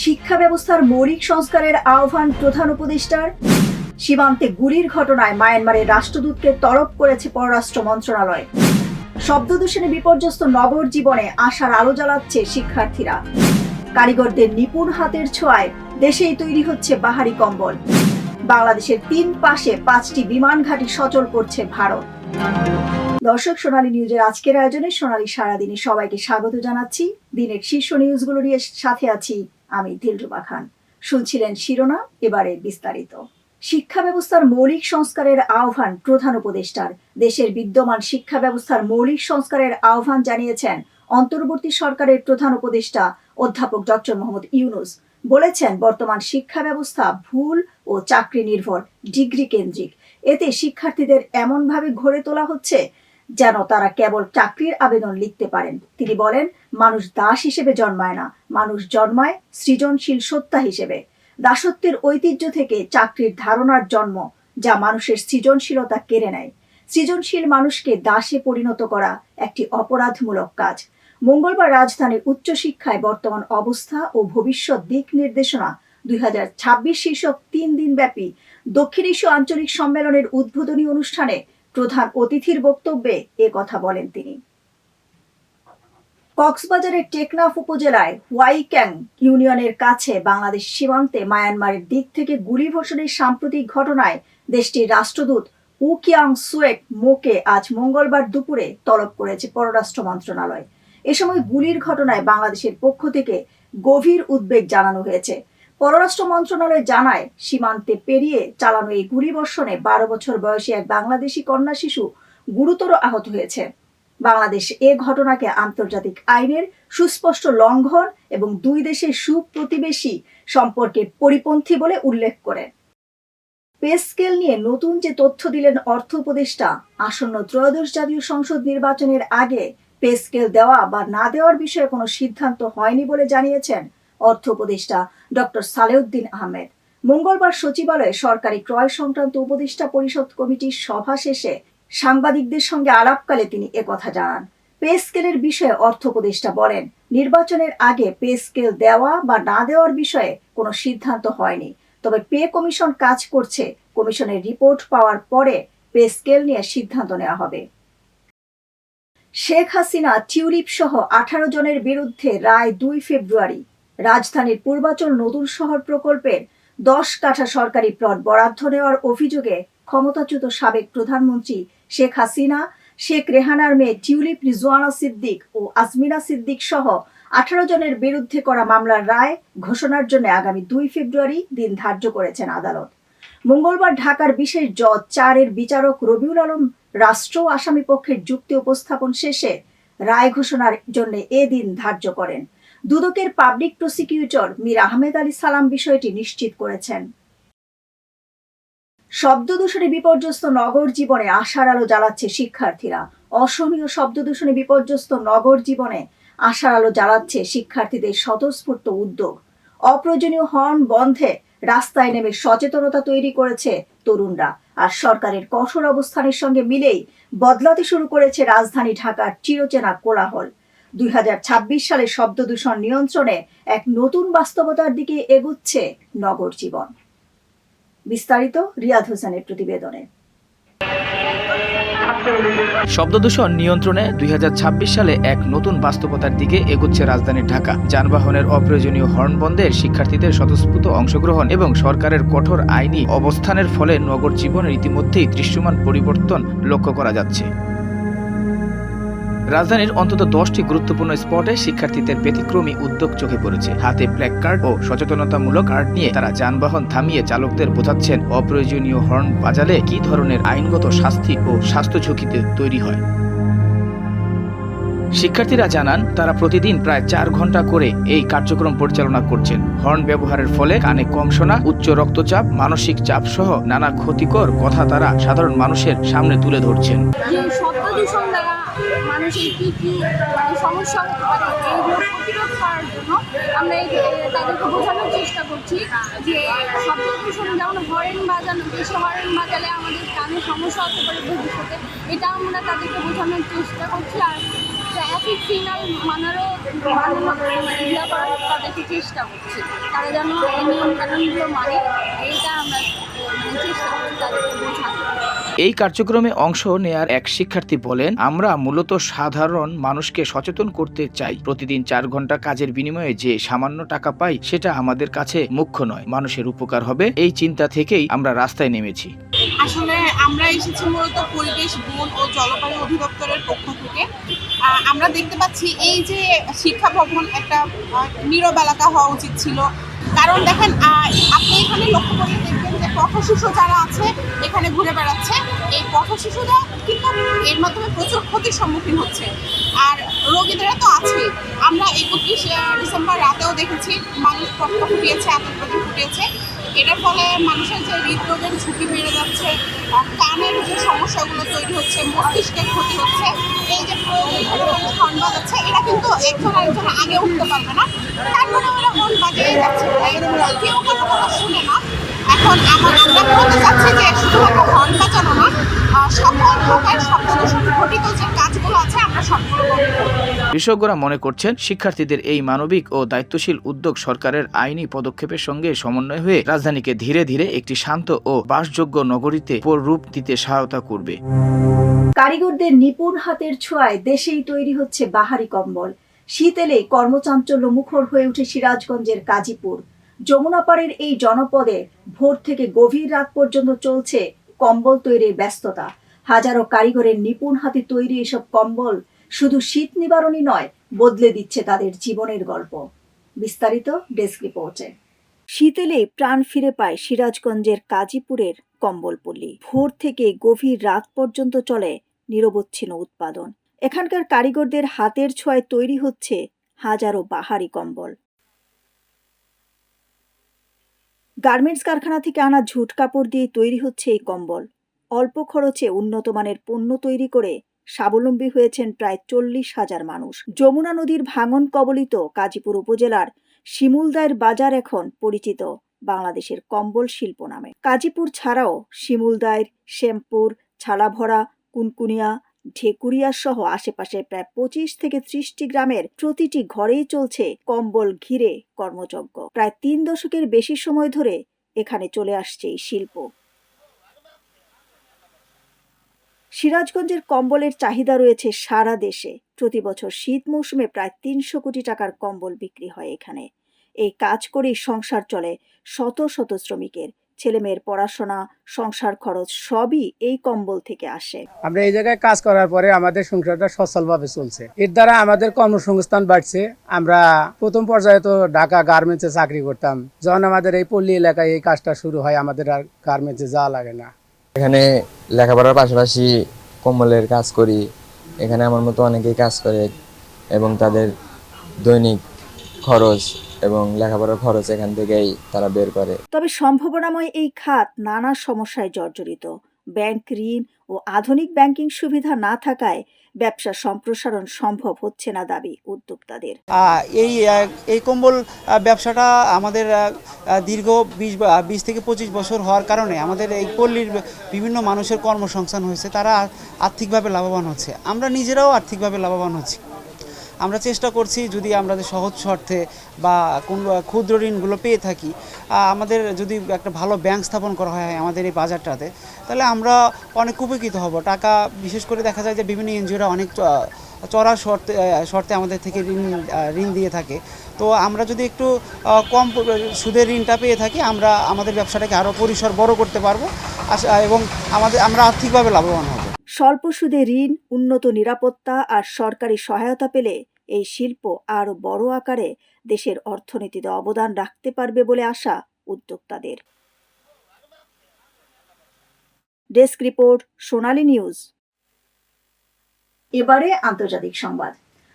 শিক্ষা ব্যবস্থার মৌলিক সংস্কারের আহ্বান প্রধান উপদেষ্টার। সীমান্তে গুলির ঘটনায় মায়ানমারের রাষ্ট্রদূতকে তলব করেছে পররাষ্ট্র মন্ত্রণালয়। শব্দদূষণে বিপর্যস্ত নগর জীবনে আশার আলো জ্বালাচ্ছে শিক্ষার্থীরা। কারিগরদের নিপুণ হাতের ছোঁয়ায় দেশেই তৈরি হচ্ছে বাহারি কম্বল। বাংলাদেশের 3 পাশে 5টি বিমান ঘাঁটি সচল করছে ভারত। দর্শক, সোনালী নিউজের আজকের আয়োজনে সোনালী সারাদিনে সবাইকে স্বাগত জানাচ্ছি। দিনের শীর্ষ নিউজগুলো নিয়ে সাথে আছি আমি দিলরুবা খান। শুনছিলেন শিরোনাম, এবারে বিস্তারিত। শিক্ষা ব্যবস্থার মৌলিক সংস্কারের আহ্বান প্রধান উপদেষ্টার। দেশের বিদ্যমান শিক্ষা ব্যবস্থার মৌলিক সংস্কারের আহ্বান জানিয়েছেন অন্তর্বর্তী সরকারের প্রধান উপদেষ্টা অধ্যাপক ডক্টর মোহাম্মদ ইউনূস। বলেছেন, বর্তমান শিক্ষা ব্যবস্থা ভুল ও চাকরি নির্ভর, ডিগ্রি কেন্দ্রিক। এতে শিক্ষার্থীদের এমনভাবে গড়ে তোলা হচ্ছে যেন তারা কেবল চাকরির আবেদন লিখতে পারেন। তিনি বলেন, মানুষ দাস হিসেবে জন্মায় না, মানুষ জন্মায় সৃজনশীল সত্তা হিসেবে। দাসত্বের ঐতিহ্য থেকে চাকরির ধারণার জন্ম, যা মানুষের সৃজনশীলতা কেড়ে নেয়। সৃজনশীল মানুষকে দাসে পরিণত করা একটি অপরাধমূলক কাজ। মঙ্গলবার রাজধানীর উচ্চশিক্ষায় বর্তমান অবস্থা ও ভবিষ্যৎ দিক নির্দেশনা 2026 শীর্ষক 3 দিনব্যাপী দক্ষিণ এশীয় আঞ্চলিক সম্মেলনের উদ্বোধনী অনুষ্ঠানে প্রধান অতিথির বক্তব্যে এ কথা বলেন তিনি। কক্সবাজারের টেকনাফ উপজেলায় ওয়াইক্যাং ইউনিয়নের কাছে বাংলাদেশ সীমান্তে মায়ানমারের দিক থেকে গুলিবর্ষণের সাম্প্রতিক ঘটনায় দেশটির রাষ্ট্রদূত উ কিয়াং সুয়েট মোকে আজ মঙ্গলবার দুপুরে তলব করেছে পররাষ্ট্র মন্ত্রণালয়। এ সময় গুলির ঘটনায় বাংলাদেশের পক্ষ থেকে গভীর উদ্বেগ জানানো হয়েছে। পররাষ্ট্র মন্ত্রণালয় জানায়, সীমান্তে পেরিয়ে চালানো এই গুলিবর্ষণে 12 বছর বয়সী এক বাংলাদেশি কন্যা শিশু গুরুতর আহত হয়েছে। বাংলাদেশ এ ঘটনাকে আন্তর্জাতিক আইনের সুস্পষ্ট লঙ্ঘন এবং 2 দেশের সুপ্রতিবেশী সম্পর্কের পরিপন্থী বলে উল্লেখ করে। পে স্কেল নিয়ে নতুন যে তথ্য দিলেন অর্থ উপদেষ্টা, আসন্ন ত্রয়োদশ জাতীয় সংসদ নির্বাচনের আগে পে স্কেল দেওয়া বা না দেওয়ার বিষয়ে কোনো সিদ্ধান্ত হয়নি বলে জানিয়েছেন অর্থ উপদেষ্টা ডক্টর সালেউদ্দিন আহমেদ। মঙ্গলবার সচিবালয়ে সরকারি ক্রয় সংক্রান্ত উপদেষ্টা পরিষদ কমিটির সভা শেষে সাংবাদিকদের সঙ্গে আলাপকালে তিনি একথা জানান। পে স্কেলের বিষয়ে অর্থ উপদেষ্টা বলেন, নির্বাচনের আগে পে স্কেল দেওয়া বা না দেওয়ার বিষয়ে কোনো সিদ্ধান্ত হয়নি, তবে পে কমিশন কাজ করছে। কমিশনের রিপোর্ট পাওয়ার পরে পে স্কেল নিয়ে সিদ্ধান্ত নেওয়া হবে। শেখ হাসিনা টিউলিপ সহ 18 জনের বিরুদ্ধে রায় 2 ফেব্রুয়ারি। রাজধানীর পূর্বাচল নতুন শহর প্রকল্পের 10 কাঠা সরকারি প্লট বরাদ্দ নেওয়ার অভিযোগে ক্ষমতাচ্যুত সাবেক প্রধানমন্ত্রী শেখ হাসিনা, শেখ রেহানার মেয়ে টিউলিপ রিজওয়ানা সিদ্দিক ও আজমিনা সিদ্দিক সহ 18 জনের বিরুদ্ধে করা মামলার রায় ঘোষণার জন্য আগামী 2 ফেব্রুয়ারি দিন ধার্য করেছেন আদালত। মঙ্গলবার ঢাকার বিশেষ জজ 4-এর বিচারক রবিউল আলম রাষ্ট্র ও আসামি পক্ষের যুক্তি উপস্থাপন শেষে রায় ঘোষণার জন্য এ দিন ধার্য করেন। দুদকের পাবলিক প্রসিকিউটর মীর আহমেদ আলী সালাম বিষয়টি নিশ্চিত করেছেন। শব্দদূষণে বিপর্যস্ত নগর জীবনে আশার আলো জ্বালাচ্ছে শিক্ষার্থীরা। অসহনীয় শব্দদূষণে বিপর্যস্ত নগর জীবনে আশার আলো জ্বালাচ্ছে শিক্ষার্থীদের স্বতঃস্ফূর্ত উদ্যোগ। অপ্রয়োজনীয় হর্ন বন্ধে রাস্তায় নেমে সচেতনতা তৈরি করেছে তরুণরা। আর সরকারের কঠোর অবস্থানের সঙ্গে মিলেই বদলাতে শুরু করেছে রাজধানী ঢাকার চিরচেনা কোলাহল। 2026 সালে শব্দদূষণ নিয়ন্ত্রণে এক নতুন বাস্তবতার দিকে এগুচ্ছে নগর জীবন। বিস্তারিত রিয়াদ হোসেনের প্রতিবেদনে। শব্দদূষণ নিয়ন্ত্রণে 2026 সালে এক নতুন বাস্তবতার দিকে এগোচ্ছে রাজধানী ঢাকা। যানবাহনের অপ্রয়োজনীয় হর্ন বন্ধের শিক্ষার্থীদের স্বতঃস্ফূর্ত অংশগ্রহণ এবং সরকারের কঠোর আইনি অবস্থানের ফলে নগর জীবনের ইতিমধ্যেই দৃশ্যমান পরিবর্তন লক্ষ্য করা যাচ্ছে। রাজধানীর অন্তত 10টি গুরুত্বপূর্ণ স্পটে শিক্ষার্থীদের ব্যতিক্রমী উদ্যোগ চোখে পড়েছে। হাতে প্ল্যাক কার্ড ও সচেতনতামূলক কার্ড নিয়ে তারা যানবাহন থামিয়ে চালকদের বোঝাচ্ছেন অপ্রয়োজনীয় হর্ন বাজালে কী ধরনের আইনগত শাস্তি ও স্বাস্থ্য ঝুঁকিতে তৈরি হয়। শিক্ষার্থীরা জানান, তারা প্রতিদিন প্রায় 4 ঘন্টা করে এই কার্যক্রম পরিচালনা করছেন। হর্ন ব্যবহারের ফলে কানে কম শোনা, উচ্চ রক্তচাপ, মানসিক চাপ সহ নানা ক্ষতিকর কথা তারা সাধারণ মানুষের সামনে তুলে ধরছেন। মানুষের কি সমস্যা হতে পারে, এইগুলো প্রতিরোধ করার জন্য আমরা তাদেরকে বোঝানোর চেষ্টা করছি যে শব্দদূষণ যেমন হরেন বাজানো, বেশি হরেন বাজালে আমাদের কানে সমস্যা হতে পারে ভবিষ্যতে, এটা আমরা তাদেরকে বোঝানোর চেষ্টা করছি। আর ট্রাফিক সিগন্যাল ইয়া করার তাদেরকে চেষ্টা করছি, তারা যেন এই নিয়ম কানুনগুলো মানে, এইটা আমরা চেষ্টা করছি তাদেরকে বোঝানো। এই কার্যক্রমে অংশ নেয়ার এক শিক্ষার্থী বলেন, আমরা মূলত সাধারণ মানুষকে সচেতন করতে চাই। প্রতিদিন 4 ঘন্টা কাজের বিনিময়ে যে সামান্য টাকা পাই সেটা আমাদের কাছে মুখ্য নয়, মানুষের উপকার হবে এই চিন্তা থেকেই আমরা রাস্তায় নেমেছি। আসলে আমরা এসেছি মূলত পরিবেশ, বন ও জলবায়ু অধিদপ্তরের পক্ষ থেকে। আমরা দেখতে পাচ্ছি এই যে শিক্ষা ভবন একটা নীরব এলাকা হওয়া উচিত ছিল, কারণ দেখেন আপনি এখানে লক্ষ্য করে দেখবেন যে পথ শিশু যারা আছে এখানে ঘুরে বেড়াচ্ছে, এই পথ শিশুরা কিন্তু এর মাধ্যমে প্রচুর ক্ষতির সম্মুখীন হচ্ছে, আর রোগীদেরা তো আছে। আমরা 31 ডিসেম্বর রাতেও দেখেছি মানুষ পথ ফুটিয়েছে, আতঙ্কবাদী ফুটিয়েছে। এটার ফলে মানুষের যে হৃদরোগের ঝুঁকি বেড়ে যাচ্ছে, কানের যে সমস্যাগুলো তৈরি হচ্ছে, মস্তিষ্কের ক্ষতি হচ্ছে, এই যে মানুষ হর্ন বাজাচ্ছে, এটা কিন্তু একজন আরেকজন আগে উঠতে পারবে না, তারপরে ওরা হর্ন বাজিয়ে যাচ্ছে, কেউ কোনো কথা শুনে না। এখন আমরা বলতে চাচ্ছি যে শুধুমাত্র হর্ন বাজানো না, সকল প্রকার শব্দ দূষণ ঘটিত যে কাজগুলো আছে আমরা সবগুলো বন্ধ করব। বিশেষজ্ঞরা মনে করছেন, শিক্ষার্থীদের এই মানবিক ও দায়িত্বশীল উদ্যোগ সরকারের আইনি পদক্ষেপের সঙ্গে সমন্বয় হয়ে রাজধানীকে ধীরে ধীরে একটি শান্ত ও বাসযোগ্য নগরীতে রূপ দিতে সহায়তা করবে। কারিগরদের নিপুণ হাতের ছোঁয়ায় দেশেই তৈরি হচ্ছে বাহারি কম্বল। শীত এলেই কর্মচাঞ্চল্য মুখর হয়ে ওঠে সিরাজগঞ্জের কাজীপুর। যমুনা পাড়ের এই জনপদে ভোর থেকে গভীর রাত পর্যন্ত চলছে কম্বল তৈরির ব্যস্ততা। হাজারো কারিগরের নিপুণ হাতে তৈরি এসব কম্বল শুধু শীত নিবারণই নয়, বদলে দিচ্ছে তাদের জীবনের গল্প। বিস্তারিত ডেস্ক রিপোর্টে। শীত এলে প্রাণ ফিরে পায় সিরাজগঞ্জের কাজীপুরের কম্বলপল্লী। ভোর থেকে গভীর রাত পর্যন্ত চলে নিরবচ্ছিন্ন উৎপাদন। এখানকার কারিগরদের হাতের ছোঁয়ায় তৈরি হচ্ছে হাজারো বাহারি কম্বল। গার্মেন্টস কারখানা থেকে আনা ঝুট কাপড় দিয়ে তৈরি হচ্ছে এই কম্বল। অল্প খরচে উন্নত মানের পণ্য তৈরি করে স্বাবলম্বী হয়েছেন প্রায় 40,000 মানুষ। যমুনা নদীর ভাঙন কবলিত কাজীপুর উপজেলার শিমুলদায়ের বাজার এখন পরিচিত বাংলাদেশের কম্বল শিল্প নামে। কাজীপুর ছাড়াও শিমুলদায়ের, শ্যামপুর, ছালাভরা, কুনকুনিয়া, ঢেকুরিয়া সহ আশেপাশে প্রায় 25 থেকে 30টি গ্রামের প্রতিটি ঘরেই চলছে কম্বল ঘিরে কর্মযজ্ঞ। প্রায় 3 দশকের বেশি সময় ধরে এখানে চলে আসছে এই শিল্প। সিরাজগঞ্জের কম্বলের চাহিদা রয়েছে সারা দেশে। প্রতি বছর শীত মৌসুমে প্রায় 300 কোটি টাকার কম্বল বিক্রি হয় এখানে। এই কাজ করেই সংসার চলে শত শত শ্রমিকের। ছেলেমেয়ের পড়াশোনা, সংসার খরচ সবই এই কম্বল থেকে আসে। আমরা এই জায়গায় কাজ করার পরে আমাদের সংসারটা সচ্ছলভাবে চলছে। এর দ্বারা আমাদের কর্মসংস্থান বাড়ছে। আমরা প্রথম পর্যায়ে তো ঢাকা গার্মেন্টসে চাকরি করতাম, যখন আমাদের এই পল্লী এলাকায় এই কাজটা শুরু হয় আমাদের আর গার্মেন্টসে যাওয়া লাগে না। এখানে লেখাপড়ার পাশাপাশি কম্বলের কাজ করি। এখানে আমার মতো অনেকেই কাজ করে এবং তাদের দৈনিক খরচ এবং লেখাপড়ার খরচ এখান থেকেই তারা বের করে। তবে সম্ভাবনাময় এই খাত নানা সমস্যায় জর্জরিত। ব্যাংক ঋণ ও আধুনিক ব্যাংকিং সুবিধা না থাকায় ব্যবসা সম্প্রসারণ সম্ভব হচ্ছে না দাবি উদ্যোক্তাদের। এই কম্বল ব্যবসাটা আমাদের দীর্ঘ 20 থেকে 25 বছর হওয়ার কারণে আমাদের এই পল্লীর বিভিন্ন মানুষের কর্মসংস্থান হয়েছে, তারা আর্থিকভাবে লাভবান হচ্ছে, আমরা নিজেরাও আর্থিকভাবে লাভবান হচ্ছি। আমরা চেষ্টা করছি যদি আমরা সহজ শর্তে বা কোন ক্ষুদ্র ঋণগুলো পেয়ে থাকি, আমাদের যদি একটা ভালো ব্যাংক স্থাপন করা হয় আমাদের এই বাজারটাতে, তাহলে আমরা অনেক উপকৃত হব। টাকা বিশেষ করে দেখা যায় যে বিভিন্ন এনজিওরা অনেক চড়া শর্তে আমাদের থেকে ঋণ দিয়ে থাকে। তো আমরা যদি একটু কম সুদের ঋণটা পেয়ে থাকি, আমরা আমাদের ব্যবসাটাকে আরও পরিসর বড় করতে পারবো এবং আমরা আর্থিকভাবে লাভবান হব। স্বল্প সুদে ঋণ, উন্নত নিরাপত্তা আর সরকারি সহায়তা পেলে এই শিল্প আরও বড় আকারে দেশের অর্থনীতিতে অবদান রাখতে পারবে বলে আশা উদ্যোক্তাদের। ডেস্ক রিপোর্ট, সোনালী নিউজ। এবারে আন্তর্জাতিক সংবাদ।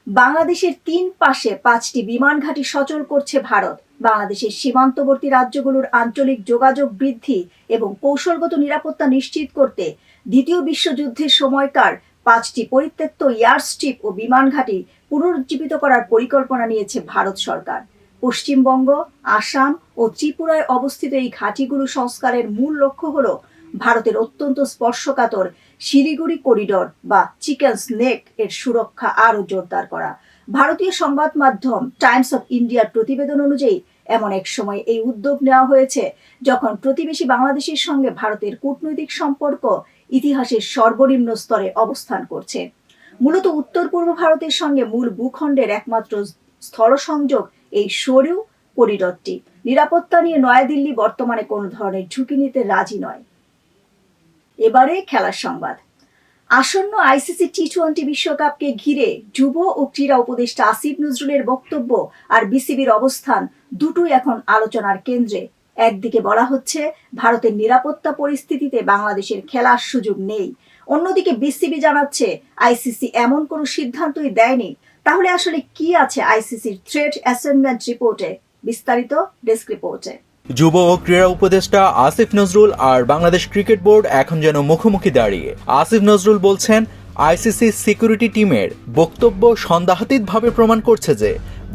বাংলাদেশের 3 পাশে 5টি বিমান ঘাঁটি সচল করছে ভারত। বাংলাদেশের সীমান্তবর্তী রাজ্যগুলোর আঞ্চলিক যোগাযোগ বৃদ্ধি এবং কৌশলগত নিরাপত্তা নিশ্চিত করতে দ্বিতীয় বিশ্বযুদ্ধের সময়কার 5টি পরিত্যক্ত এয়ারস্ট্রিপ ও বিমান ঘাঁটি পুনরুজ্জীবিত করার পরিকল্পনা নিয়েছে ভারত সরকার। পশ্চিমবঙ্গ, আসাম ও ত্রিপুরায় অবস্থিত এই ঘাঁটিগুলো সংস্কারের মূল লক্ষ্য হল ভারতের অত্যন্ত স্পর্শকাতর শিলিগুড়ি করিডোর বা চিকেন স্নেক এর সুরক্ষা আরও জোরদার করা। ভারতীয় সংবাদ মাধ্যম টাইমস অফ ইন্ডিয়ার প্রতিবেদন অনুযায়ী এমন এক সময় এই উদ্যোগ নেওয়া হয়েছে যখন প্রতিবেশী বাংলাদেশের সঙ্গে ভারতের কূটনৈতিক সম্পর্ক ইতিহাসের সর্বনিম্ন স্তরে অবস্থান করছে। মূলত উত্তর পূর্ব ভারতের সঙ্গে মূল ভূখণ্ডের একমাত্র স্থল সংযোগ এই সরু করিডোরটি। নিরাপত্তা নিয়ে নয়াদিল্লি বর্তমানে কোনো ধরনের ঝুঁকি নিতে রাজি নয়। এবারে খেলার সংবাদ। আসন্ন আইসিসি টি-20 বিশ্বকাপকে ঘিরে যুব ও ক্রীড়া উপদেষ্টা আসিফ নজরুলের বক্তব্য আর বিসিবির অবস্থান দুটোই এখন আলোচনার কেন্দ্রে। একদিকে বলা হচ্ছে ভারতের নিরাপত্তা পরিস্থিতিতে বাংলাদেশের খেলার সুযোগ নেই, অন্যদিকে বিসিবি জানাচ্ছে আইসিসি এমন কোনো সিদ্ধান্তই দেয়নি। তাহলে আসলে কি আছে আইসিসির থ্রেট অ্যাসেসমেন্ট রিপোর্টে? বিস্তারিত ডেস্ক রিপোর্টে। যুব ও ক্রীড়া উপদেষ্টা আসিফ নজরুল আর বাংলাদেশ ক্রিকেট বোর্ড এখন যেন মুখোমুখি দাঁড়িয়ে। আসিফ নজরুল বলছেন, আইসিসি সিকিউরিটি টিমের বক্তব্য সন্দেহাতীতভাবে প্রমাণ করছে যে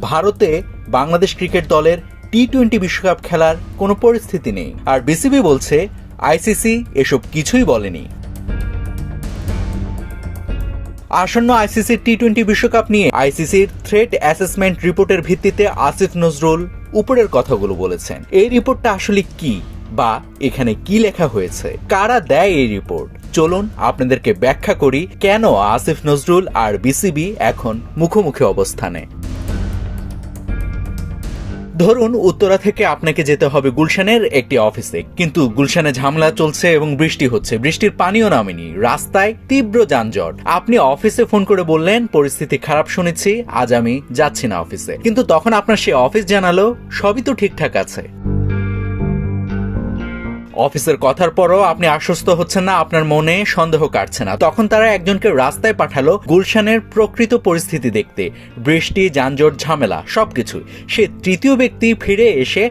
ভারতে বাংলাদেশ ক্রিকেট দলের টি-20 বিশ্বকাপ খেলার কোনো পরিস্থিতি নেই। আর বিসিবি বলছে আইসিসি এসব কিছুই বলেনি। আসন্ন আইসিসি টি-20 বিশ্বকাপ নিয়ে আইসিসির থ্রেট অ্যাসেসমেন্ট রিপোর্টের ভিত্তিতে আসিফ নজরুল উপরের কথাগুলো বলেছেন। এই রিপোর্টটা আসলে কি, বা এখানে কি লেখা হয়েছে, কারা দেয় এই রিপোর্ট? চলুন আপনাদেরকে ব্যাখ্যা করি কেন আসিফ নজরুল আর বিসিবি এখন মুখোমুখি অবস্থানে। ধরুন উত্তরা থেকে আপনাকে যেতে হবে গুলশানের একটি অফিসে, কিন্তু গুলশানে ঝামেলা চলছে এবং বৃষ্টি হচ্ছে, বৃষ্টির পানিও নামেনি, রাস্তায় তীব্র যানজট। আপনি অফিসে ফোন করে বললেন পরিস্থিতি খারাপ শুনেছি, আজ আমি যাচ্ছি না অফিসে, কিন্তু তখন আপনার সে অফিস জানালো সবই তো ঠিকঠাক আছে। অফিসের কথার পরও আপনি আশ্বস্ত হচ্ছেন না, আপনার মনে সন্দেহ কাটছে না। তখন তারা একজনকে রাস্তায় পাঠালো গুলশানের প্রকৃত পরিস্থিতি দেখতে, বৃষ্টি, যানজট, ঝামেলা সবকিছু। সে তৃতীয় ব্যক্তি ফিরে এসে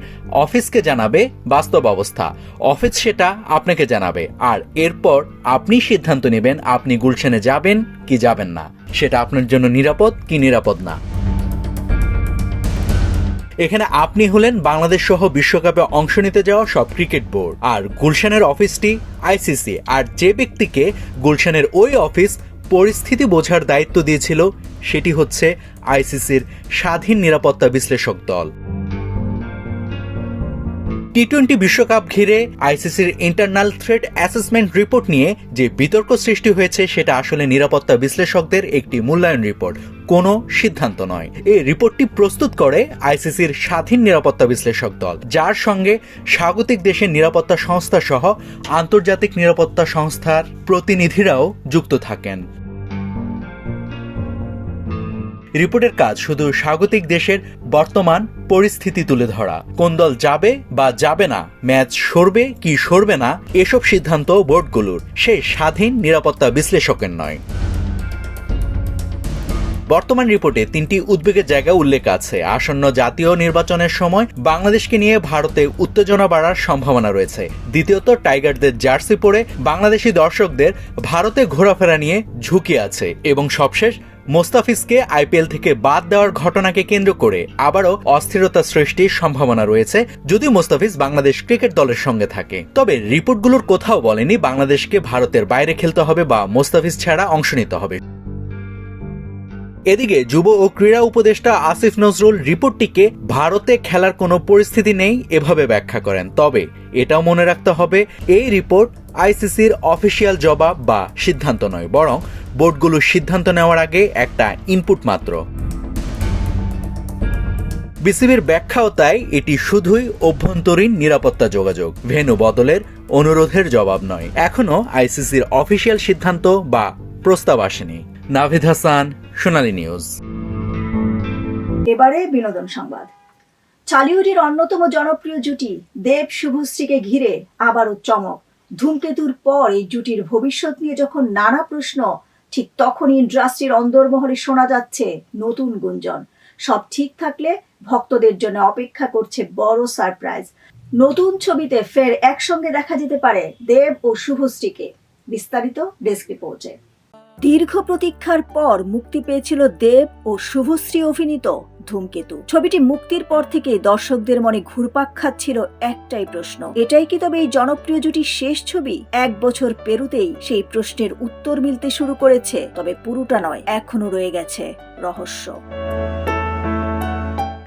অফিসকে জানাবে বাস্তব অবস্থা, অফিস সেটা আপনাকে জানাবে, আর এরপর আপনি সিদ্ধান্ত নেবেন আপনি গুলশানে যাবেন কি যাবেন না, সেটা আপনার জন্য নিরাপদ কি নিরাপদ না। এখানে আপনি হলেন বাংলাদেশ সহ বিশ্বকাপে অংশ নিতে যাওয়া সব ক্রিকেট বোর্ড, আর গুলশানের অফিসটি আইসিসি। আর যে ব্যক্তিকে গুলশানের ওই অফিস পরিস্থিতি বোঝার দায়িত্ব দিয়েছিল সেটি হচ্ছে আইসিসির স্বাধীন নিরাপত্তা বিশ্লেষক দল। টি-20 বিশ্বকাপ ঘিরে আইসিসির ইন্টারনাল থ্রেট অ্যাসেসমেন্ট রিপোর্ট নিয়ে যে বিতর্ক সৃষ্টি হয়েছে সেটা আসলে নিরাপত্তা বিশ্লেষকদের একটি মূল্যায়ন রিপোর্ট, কোনো সিদ্ধান্ত নয়। এই রিপোর্টটি প্রস্তুত করে আইসিসির স্বাধীন নিরাপত্তা বিশ্লেষক দল, যার সঙ্গে স্বাগতিক দেশের নিরাপত্তা সংস্থা সহ আন্তর্জাতিক নিরাপত্তা সংস্থার প্রতিনিধিরাও যুক্ত থাকেন। রিপোর্টের কাজ শুধু স্বাগতিক দেশের বর্তমান পরিস্থিতি তুলে ধরা, কোন দল যাবে বা যাবে না, ম্যাচ সরবে কি সরবে না, এসব সিদ্ধান্ত বোর্ডগুলোর, সেই স্বাধীন নিরাপত্তা বিশ্লেষকের নয়। বর্তমান রিপোর্টে 3টি উদ্বেগের জায়গা উল্লেখ আছে। আসন্ন জাতীয় নির্বাচনের সময় বাংলাদেশকে নিয়ে ভারতে উত্তেজনা বাড়ার সম্ভাবনা রয়েছে। দ্বিতীয়ত, টাইগারদের জার্সি পরে বাংলাদেশি দর্শকদের ভারতে ঘোরাফেরা নিয়ে ঝুঁকি আছে। এবং সবশেষ, মোস্তাফিজকে আইপিএল থেকে বাদ দেওয়ার ঘটনাকে কেন্দ্র করে আবারও অস্থিরতা সৃষ্টির সম্ভাবনা রয়েছে যদি মোস্তাফিজ বাংলাদেশ ক্রিকেট দলের সঙ্গে থাকে। তবে রিপোর্টগুলোর কোথাও বলেনি বাংলাদেশকে ভারতের বাইরে খেলতে হবে বা মোস্তাফিজ ছাড়া অংশ নিতে হবে। এদিকে যুব ও ক্রীড়া উপদেষ্টা আসিফ নজরুল রিপোর্টটিকে ভারতে খেলার কোনো পরিস্থিতি নেই এভাবে ব্যাখ্যা করেন। তবে এটাও মনে রাখতে হবে, এই রিপোর্ট আইসিসির অফিসিয়াল জবাব বা সিদ্ধান্ত নয়, বরং বোর্ডগুলোর সিদ্ধান্ত নেওয়ার আগে একটা ইনপুট মাত্র। বিসিবির ব্যাখ্যাও তাই, এটি শুধুই অভ্যন্তরীণ নিরাপত্তা যোগাযোগ, ভেন্যু বদলের অনুরোধের জবাব নয়। এখনো আইসিসির অফিসিয়াল সিদ্ধান্ত বা প্রস্তাব আসেনি। নাভিদ হাসান, সোনালী নিউজ। এবারে বিনোদন সংবাদ। চালিউডের অন্যতম জনপ্রিয় জুটি দেব শুভশ্রীকে ঘিরে আবারও চমক। ধূমকেতুর পর এই জুটির ভবিষ্যৎ নিয়ে যখন নানা প্রশ্ন, ঠিক তখনই ইন্ডাস্ট্রির অন্দরমহলে শোনা যাচ্ছে নতুন গুঞ্জন। সব ঠিক থাকলে ভক্তদের জন্য অপেক্ষা করছে বড় সারপ্রাইজ। নতুন ছবিতে ফের একসঙ্গে দেখা যেতে পারে দেব ও শুভশ্রীকে। বিস্তারিত ডেস্ক রিপোর্টে। দীর্ঘ প্রতীক্ষার পর মুক্তি পেয়েছিল দেব ও শুভশ্রী অভিনীত ধূমকেতু। ছবিটি মুক্তির পর থেকে দর্শকদের মনে ঘুরপাক খাচ্ছিল একটাই প্রশ্ন, এটাই কি তবে এই জনপ্রিয় জুটির শেষ ছবি? 1 বছর পেরুতেই সেই প্রশ্নের উত্তর মিলতে শুরু করেছে, তবে পুরোটা নয়, এখনো রয়ে গেছে রহস্য।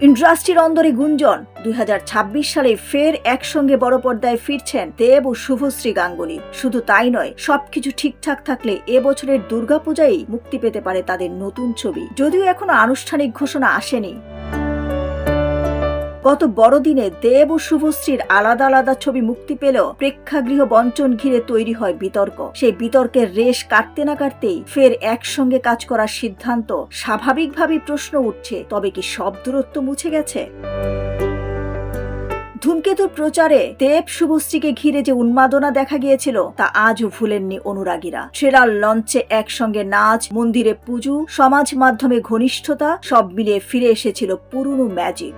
ইন্ডাস্ট্রির অন্দরে গুঞ্জন, 2026 সালে ফের একসঙ্গে বড় পর্দায় ফিরছেন দেব ও শুভশ্রী গাঙ্গুলি। শুধু তাই নয়, সবকিছু ঠিকঠাক থাকলে এবছরের দুর্গাপূজায় মুক্তি পেতে পারে তাদের নতুন ছবি, যদিও এখনো আনুষ্ঠানিক ঘোষণা আসেনি। গত বড়দিনে দেব ও শুভশ্রীর আলাদা আলাদা ছবি মুক্তি পেলেও প্রেক্ষাগৃহ বঞ্চন ঘিরে তৈরি হয় বিতর্ক। সেই বিতর্কের রেশ কাটতে না কাটতেই ফের একসঙ্গে কাজ করার সিদ্ধান্ত। স্বাভাবিকভাবেই প্রশ্ন উঠছে, তবে কি সব দূরত্ব মুছে গেছে? ধূমকেতুর প্রচারে দেব শুভশ্রীকে ঘিরে যে উন্মাদনা দেখা গিয়েছিল তা আজও ভুলেননি অনুরাগীরা। ট্রেলার লঞ্চে একসঙ্গে নাচ, মন্দিরে পুজো, সমাজ মাধ্যমে ঘনিষ্ঠতা, সব মিলিয়ে ফিরে এসেছিল পুরনো ম্যাজিক।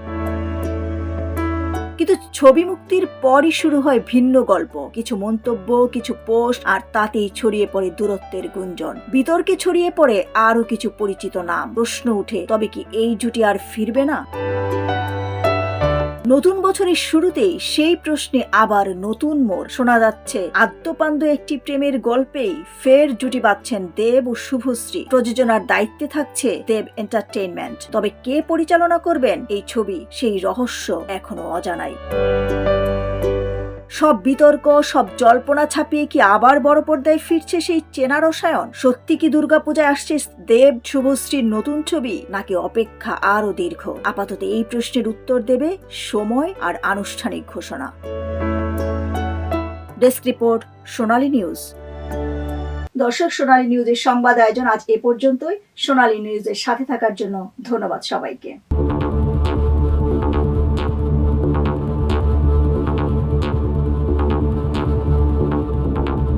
কিন্তু ছবি মুক্তির পরই শুরু হয় ভিন্ন গল্প। কিছু মন্তব্য, কিছু পোস্ট, আর তাতেই ছড়িয়ে পড়ে দূরত্বের গুঞ্জন। বিতর্কে ছড়িয়ে পড়ে আরো কিছু পরিচিত নাম। প্রশ্ন উঠে, তবে কি এই জুটি আর ফিরবে না? নতুন বছরের শুরুতেই সেই প্রশ্নে আবার নতুন মোড়। শোনা যাচ্ছে আদ্যপান্দ একটি প্রেমের গল্পেই ফের জুটি বাঁধছেন দেব ও শুভশ্রী। প্রযোজনার দায়িত্বে থাকছে দেব এন্টারটেইনমেন্ট। তবে কে পরিচালনা করবেন এই ছবি, সেই রহস্য এখনো অজানাই। সব বিতর্ক, সব জল্পনা ছাপিয়ে কি আবার বড় পর্দায় ফিরছে সেই চেনা রসায়ন? সত্যি কি দুর্গাপূজায় আসছে দেব শুভশ্রীর নতুন ছবি, নাকি অপেক্ষা আরো দীর্ঘ? আপাতত এই প্রশ্নের উত্তর দেবে সময় আর আনুষ্ঠানিক ঘোষণা। ডেস্ক রিপোর্ট, সোনালী নিউজ। দর্শক, সোনালী নিউজের সংবাদ আয়োজন আজ এ পর্যন্তই। সোনালী নিউজের সাথে থাকার জন্য ধন্যবাদ সবাইকে।